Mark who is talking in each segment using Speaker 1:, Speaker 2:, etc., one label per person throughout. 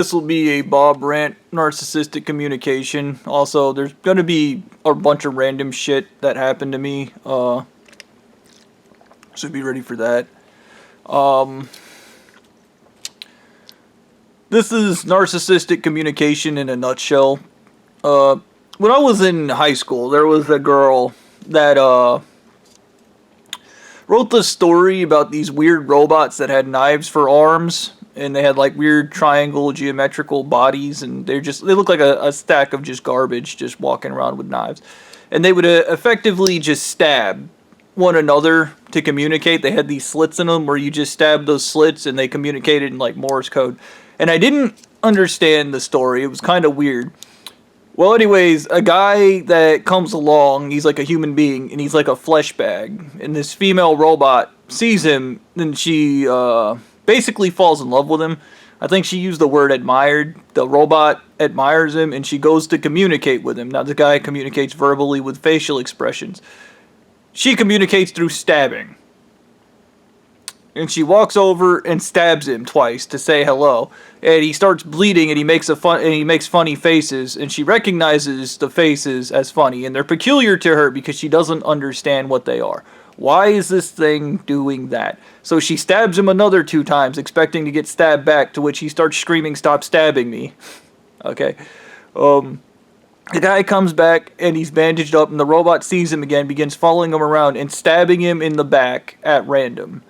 Speaker 1: This will be a Bob rant, narcissistic communication. Also, there's gonna be a bunch of random shit that happened to me. Should be ready for that. This is narcissistic communication in a nutshell. When I was in high school, there was a girl that wrote this story about these weird robots that had knives for arms, and they had like weird triangle geometrical bodies, and they look like a stack of just garbage just walking around with knives. And they would effectively just stab one another to communicate. They had these slits in them where you just stab those slits and they communicated in like Morse code. And I didn't understand the story. It was kind of weird. Well, anyways, a guy that comes along, he's like a human being, and he's like a flesh bag. And this female robot sees him, and she basically falls in love with him. I think she used the word admired. The robot admires him, and she goes to communicate with him. Now, the guy communicates verbally with facial expressions. She communicates through stabbing. And she walks over and stabs him twice to say hello. And he starts bleeding, and he makes funny faces, and she recognizes the faces as funny, and they're peculiar to her because she doesn't understand what they are. Why is this thing doing that? So she stabs him another 2 times, expecting to get stabbed back, to which he starts screaming, "Stop stabbing me." Okay. The guy comes back, and he's bandaged up, and the robot sees him again, begins following him around and stabbing him in the back at random,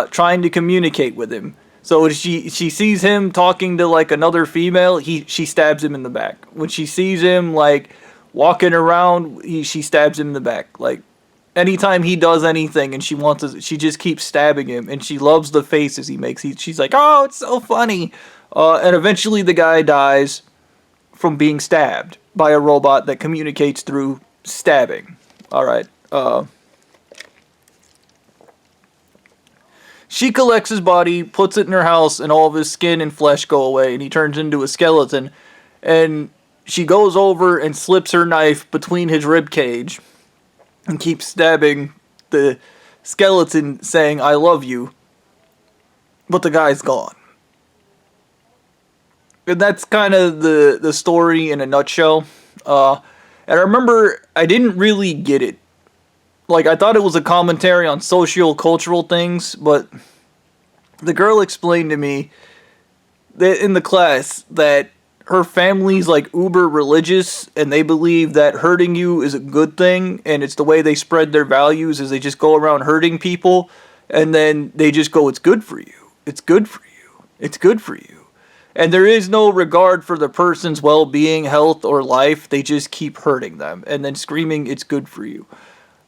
Speaker 1: trying to communicate with him. So she sees him talking to like another female, she stabs him in the back. When she sees him like walking around, she stabs him in the back. Like anytime he does anything, and she just keeps stabbing him, and she loves the faces he makes. She's like, "Oh, it's so funny," and eventually the guy dies from being stabbed by a robot that communicates through stabbing. All right. She collects his body, puts it in her house, and all of his skin and flesh go away, and he turns into a skeleton. And she goes over and slips her knife between his rib cage and keeps stabbing the skeleton, saying, "I love you." But the guy's gone. And that's kind of the story in a nutshell. And I remember I didn't really get it. Like, I thought it was a commentary on socio-cultural things, but the girl explained to me that in the class that her family's like uber religious, and they believe that hurting you is a good thing, and it's the way they spread their values, is they just go around hurting people, and then they just go, "It's good for you. It's good for you. It's good for you." And there is no regard for the person's well-being, health, or life. They just keep hurting them and then screaming, "It's good for you."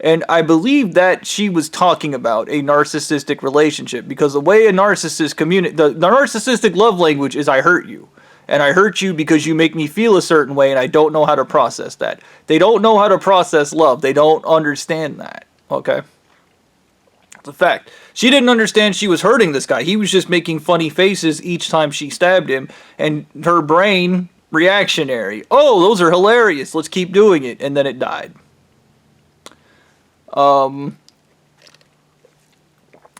Speaker 1: And I believe that she was talking about a narcissistic relationship, because the way a narcissist the narcissistic love language is, "I hurt you. And I hurt you because you make me feel a certain way, and I don't know how to process that." They don't know how to process love. They don't understand that. Okay? It's a fact. She didn't understand she was hurting this guy. He was just making funny faces each time she stabbed him, and her brain, reactionary. "Oh, those are hilarious. Let's keep doing it." And then it died.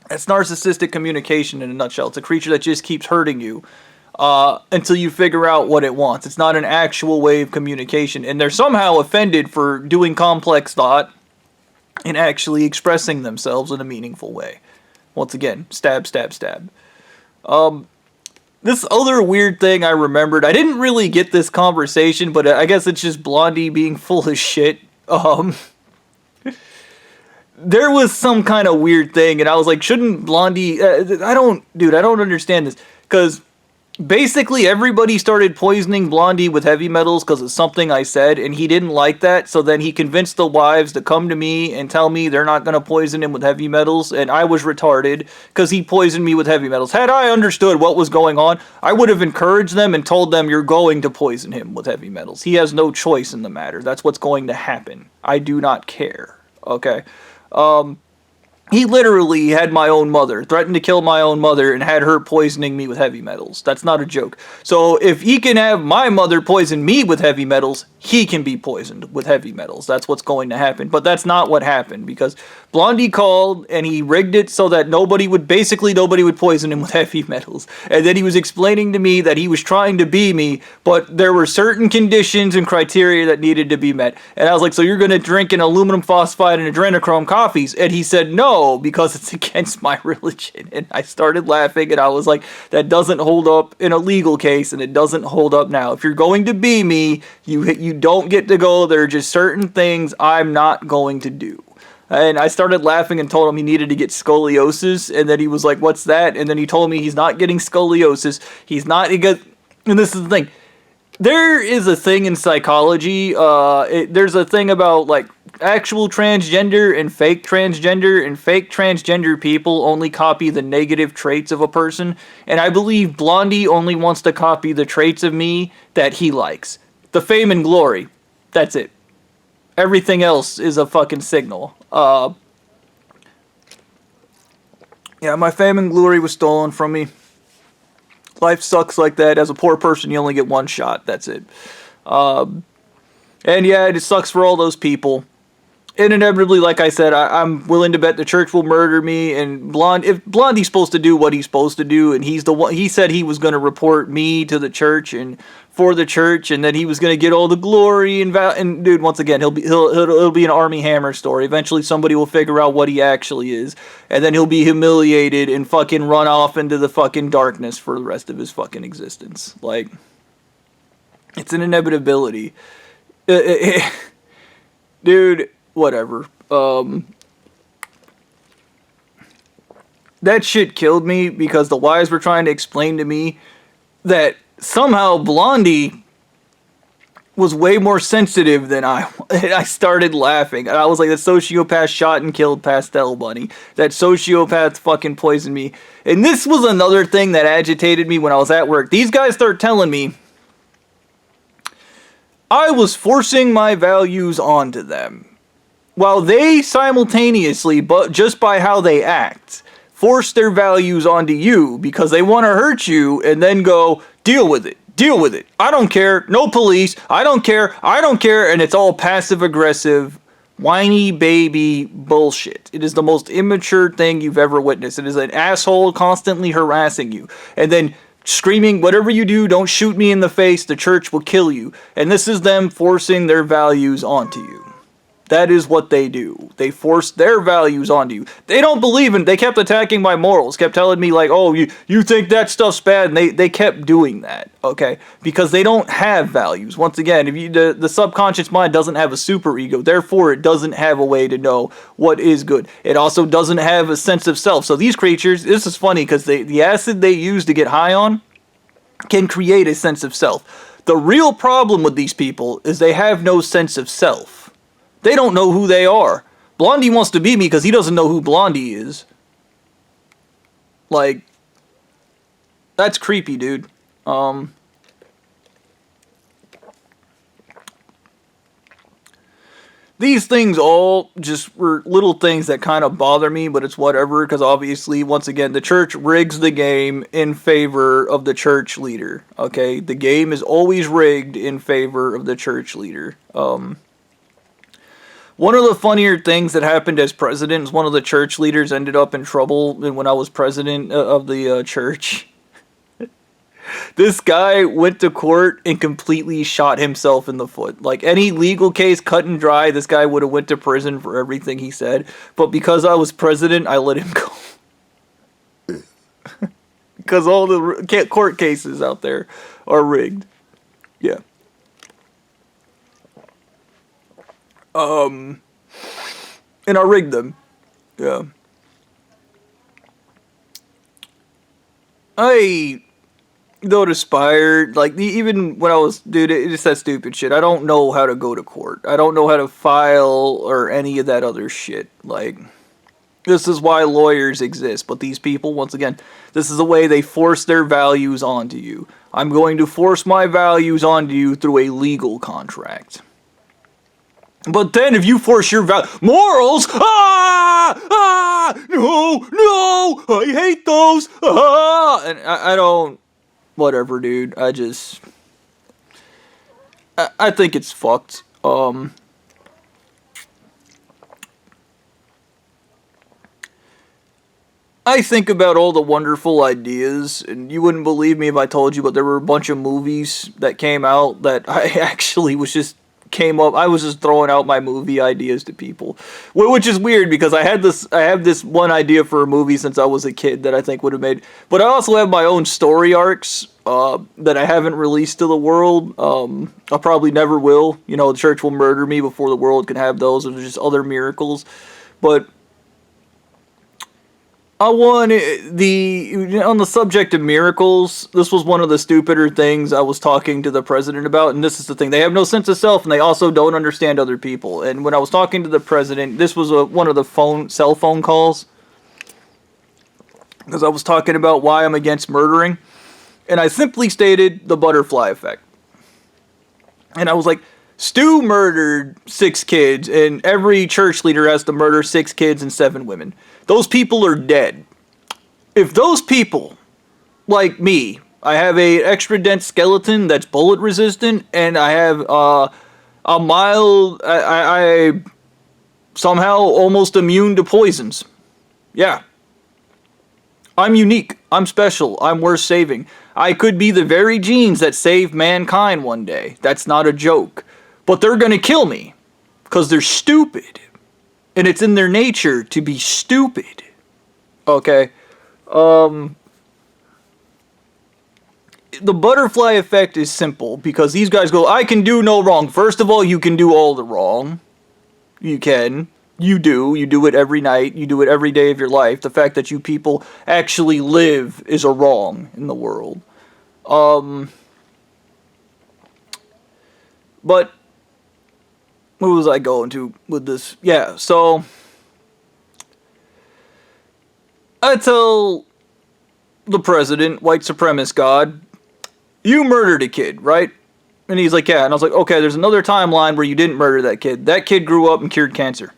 Speaker 1: That's narcissistic communication in a nutshell. It's a creature that just keeps hurting you until you figure out what it wants. It's not an actual way of communication, and they're somehow offended for doing complex thought and actually expressing themselves in a meaningful way. Once again, stab, stab, stab. This other weird thing I remembered, I didn't really get this conversation, but I guess it's just Blondie being full of shit. There was some kind of weird thing, and I was like, shouldn't Blondie... I don't understand this. Because basically everybody started poisoning Blondie with heavy metals because of something I said, and he didn't like that, so then he convinced the wives to come to me and tell me they're not going to poison him with heavy metals, and I was retarded because he poisoned me with heavy metals. Had I understood what was going on, I would have encouraged them and told them, "You're going to poison him with heavy metals. He has no choice in the matter. That's what's going to happen. I do not care." Okay? He literally had my own mother, threatened to kill my own mother, and had her poisoning me with heavy metals. That's not a joke. So if he can have my mother poison me with heavy metals, he can be poisoned with heavy metals. That's what's going to happen. But that's not what happened, because Blondie called and he rigged it so that nobody would poison him with heavy metals. And then he was explaining to me that he was trying to be me, but there were certain conditions and criteria that needed to be met. And I was like, so you're going to drink an aluminum phosphide and adrenochrome coffees? And he said, no, because it's against my religion. And I started laughing, and I was like, that doesn't hold up in a legal case, and it doesn't hold up now. If you're going to be me, you don't get to go. There are just certain things I'm not going to do. And I started laughing and told him he needed to get scoliosis, and then he was like, what's that? And then he told me he's not getting scoliosis. And this is the thing. There is a thing in psychology, there's a thing about, like, actual transgender and fake transgender people only copy the negative traits of a person, and I believe Blondie only wants to copy the traits of me that he likes. The fame and glory. That's it. Everything else is a fucking signal. Yeah, my fame and glory was stolen from me. Life sucks like that. As a poor person, you only get one shot. That's it. And yeah, it sucks for all those people. And inevitably, like I said, I'm willing to bet the church will murder me. And if Blondie's supposed to do what he's supposed to do, and he's the one, he said he was going to report me to the church and for the church, and then he was going to get all the glory and dude, once again, it'll be an Army Hammer story. Eventually, somebody will figure out what he actually is, and then he'll be humiliated and fucking run off into the fucking darkness for the rest of his fucking existence. Like, it's an inevitability, dude. Whatever. That shit killed me because the wise were trying to explain to me that somehow Blondie was way more sensitive than I. And I started laughing. And I was like, that sociopath shot and killed Pastel Bunny. That sociopath fucking poisoned me. And this was another thing that agitated me when I was at work. These guys start telling me I was forcing my values onto them, while they simultaneously, but just by how they act, force their values onto you because they want to hurt you and then go, deal with it, I don't care, no police, I don't care, and it's all passive-aggressive, whiny baby bullshit. It is the most immature thing you've ever witnessed. It is an asshole constantly harassing you, and then screaming, whatever you do, don't shoot me in the face, the church will kill you. And this is them forcing their values onto you. That is what they do. They force their values onto you. They don't believe in. They kept attacking my morals. Kept telling me like, "Oh, you think that stuff's bad," and they kept doing that. Okay, because they don't have values. Once again, if the subconscious mind doesn't have a superego, therefore it doesn't have a way to know what is good. It also doesn't have a sense of self. So these creatures, this is funny because the acid they use to get high on can create a sense of self. The real problem with these people is they have no sense of self. They don't know who they are. Blondie wants to be me because he doesn't know who Blondie is. Like, that's creepy, dude. These things all just were little things that kind of bother me, but it's whatever, because obviously, once again, the church rigs the game in favor of the church leader, okay? The game is always rigged in favor of the church leader. One of the funnier things that happened as president is one of the church leaders ended up in trouble when I was president of the church. This guy went to court and completely shot himself in the foot. Like, any legal case, cut and dry, this guy would have went to prison for everything he said. But because I was president, I let him go. Because all the court cases out there are rigged. Yeah. And I rigged them. Yeah. Though it aspired, like, even when I was, dude, it's that stupid shit. I don't know how to go to court. I don't know how to file or any of that other shit. Like, this is why lawyers exist. But these people, once again, this is the way they force their values onto you. I'm going to force my values onto you through a legal contract. But then if you force your morals, no, I hate those, and I don't, whatever, dude. I think it's fucked. I think about all the wonderful ideas, and you wouldn't believe me if I told you, but there were a bunch of movies that came out that I actually I was just throwing out my movie ideas to people, which is weird because I have this one idea for a movie since I was a kid that I think would have made, but I also have my own story arcs that I haven't released to the world. I probably never will. You know, the church will murder me before the world can have those, or just other miracles, but I want on the subject of miracles, this was one of the stupider things I was talking to the president about, and this is the thing. They have no sense of self, and they also don't understand other people. And when I was talking to the president, this was one of the cell phone calls, because I was talking about why I'm against murdering, and I simply stated the butterfly effect. And I was like, Stu murdered 6 kids, and every church leader has to murder 6 kids and 7 women. Those people are dead. If those people, like me, I have a extra dense skeleton that's bullet resistant, and I have a mild, I somehow almost immune to poisons. Yeah. I'm unique. I'm special. I'm worth saving. I could be the very genes that save mankind one day. That's not a joke. But they're gonna kill me. Because they're stupid. And it's in their nature to be stupid. Okay. The butterfly effect is simple. Because these guys go, I can do no wrong. First of all, you can do all the wrong. You can. You do. You do it every night. You do it every day of your life. The fact that you people actually live is a wrong in the world. But where was I going to with this? Yeah, so I tell the president, white supremacist god, you murdered a kid, right? And he's like, yeah. And I was like, okay, there's another timeline where you didn't murder that kid. That kid grew up and cured cancer.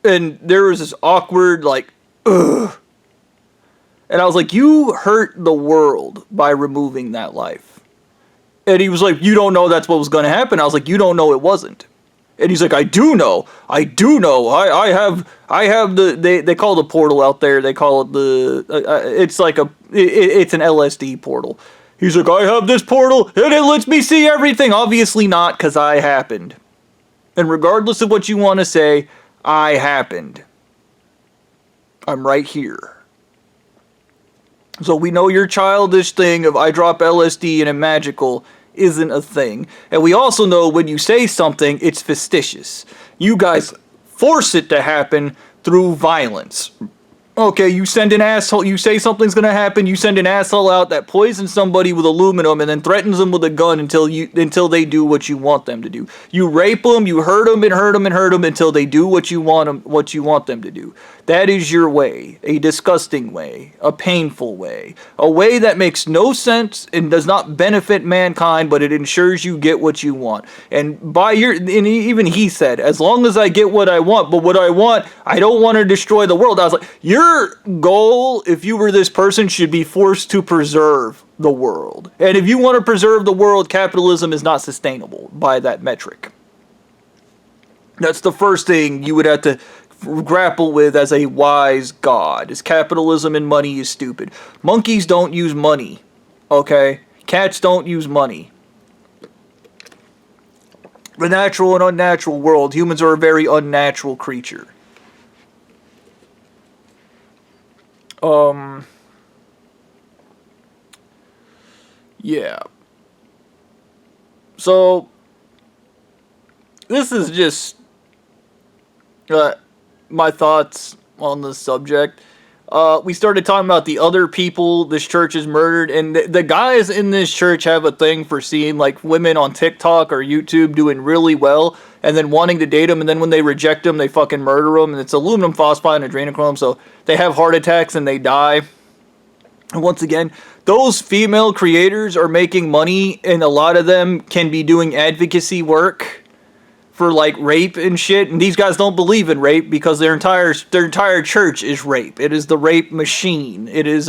Speaker 1: And there was this awkward, like, ugh. And I was like, you hurt the world by removing that life. And he was like, you don't know that's what was going to happen. I was like, you don't know it wasn't. And he's like, I do know. I do know. I have they call the portal out there. They call it it's like it's an LSD portal. He's like, I have this portal and it lets me see everything. Obviously not, because I happened. And regardless of what you want to say, I happened. I'm right here. So we know your childish thing of I drop LSD and I'm magical isn't a thing. And we also know when you say something, it's fictitious. You guys force it to happen through violence. Okay, you send an asshole, you say something's gonna happen, you send an asshole out that poisons somebody with aluminum and then threatens them with a gun until they do what you want them to do. You rape them, you hurt them and hurt them and hurt them until they do what you want them to do. That is your way, a disgusting way, a painful way, a way that makes no sense and does not benefit mankind, but it ensures you get what you want. And even he said, as long as I get what I want, but what I want, I don't want to destroy the world. I was like, your goal, if you were this person, should be forced to preserve the world. And if you want to preserve the world, capitalism is not sustainable by that metric. That's the first thing you would have to grapple with as a wise god, is capitalism and money is stupid. Monkeys don't use money, okay? Cats don't use money. The natural and unnatural world, humans are a very unnatural creature. Yeah. So, this is just my thoughts on this subject. We started talking about the other people this church has murdered, and the guys in this church have a thing for seeing like women on TikTok or YouTube doing really well, and then wanting to date them, and then when they reject them, they fucking murder them, and it's aluminum phosphide and adrenochrome, so they have heart attacks and they die. And once again, those female creators are making money, and a lot of them can be doing advocacy work for like rape and shit, and these guys don't believe in rape because their entire church is rape. It is the rape machine. It is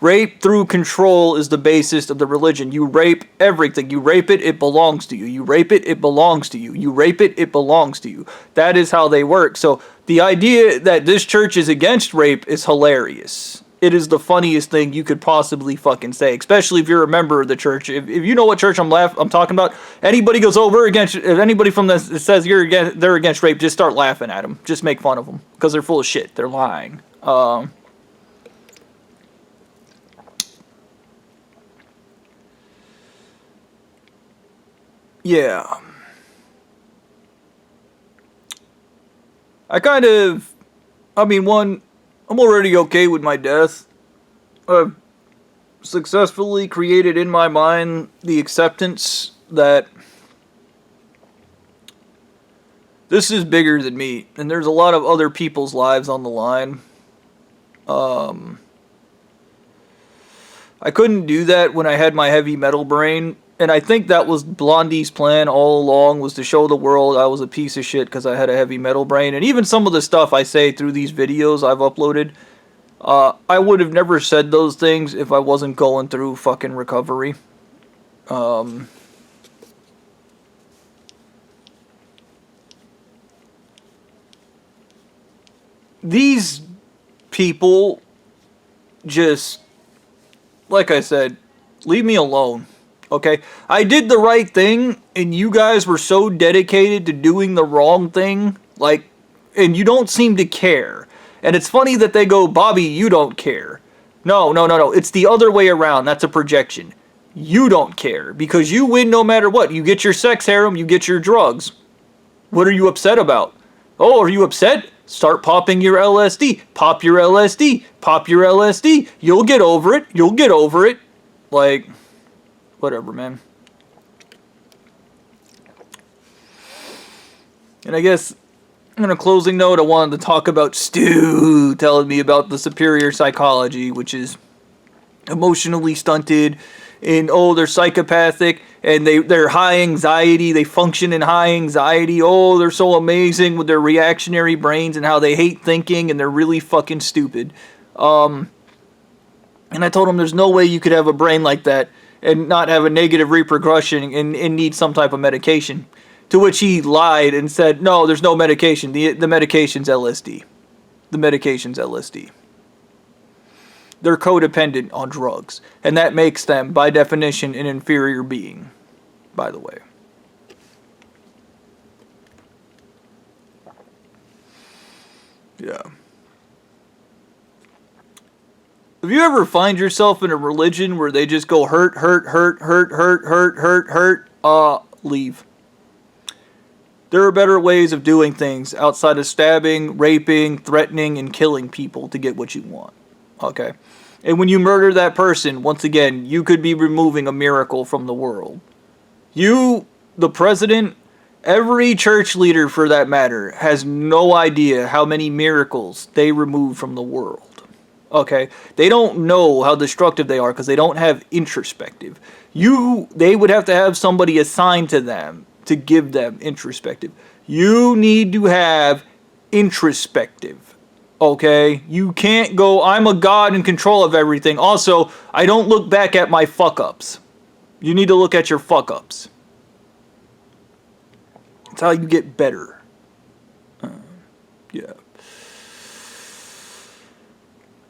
Speaker 1: rape through control is the basis of the religion. You rape everything. You rape it, it belongs to you. You rape it, it belongs to you. You rape it, it belongs to you. That is how they work. So the idea that this church is against rape is hilarious. It is the funniest thing you could possibly fucking say, especially if you're a member of the church. If you know what church I'm talking about, anybody goes over against, if anybody from this says they're against rape, just start laughing at them. Just make fun of them because they're full of shit. They're lying. Yeah. I'm already okay with my death. I've successfully created in my mind the acceptance that this is bigger than me, and there's a lot of other people's lives on the line. I couldn't do that when I had my heavy metal brain, and I think that was Blondie's plan all along, was to show the world I was a piece of shit because I had a heavy metal brain. And even some of the stuff I say through these videos I've uploaded, I would have never said those things if I wasn't going through fucking recovery. These people just, like I said, leave me alone. Okay? I did the right thing, and you guys were so dedicated to doing the wrong thing, and you don't seem to care. And it's funny that they go, Bobby, you don't care. No. It's the other way around. That's a projection. You don't care, because you win no matter what. You get your sex harem, you get your drugs. What are you upset about? Oh, are you upset? Start popping your LSD. Pop your LSD. Pop your LSD. You'll get over it. You'll get over it. Whatever, man. And I guess, on a closing note, I wanted to talk about Stu telling me about the superior psychology, which is emotionally stunted, and they're psychopathic, and they're high anxiety, they function in high anxiety, they're so amazing with their reactionary brains and how they hate thinking, and they're really fucking stupid. And I told him there's no way you could have a brain like that and not have a negative repercussion and need some type of medication. To which he lied and said, no, there's no medication. The medication's LSD. The medication's LSD. They're codependent on drugs. And that makes them, by definition, an inferior being, by the way. Yeah. If you ever find yourself in a religion where they just go hurt, leave. There are better ways of doing things outside of stabbing, raping, threatening, and killing people to get what you want. Okay? And when you murder that person, once again, you could be removing a miracle from the world. You, the president, every church leader for that matter, has no idea how many miracles they remove from the world. Okay? They don't know how destructive they are because they don't have introspective. They would have to have somebody assigned to them to give them introspective. You need to have introspective. Okay? You can't go, I'm a god in control of everything. Also, I don't look back at my fuck-ups. You need to look at your fuck-ups. That's how you get better. Yeah.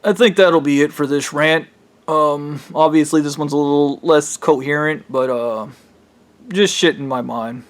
Speaker 1: I think that'll be it for this rant. Obviously this one's a little less coherent, but just shit in my mind.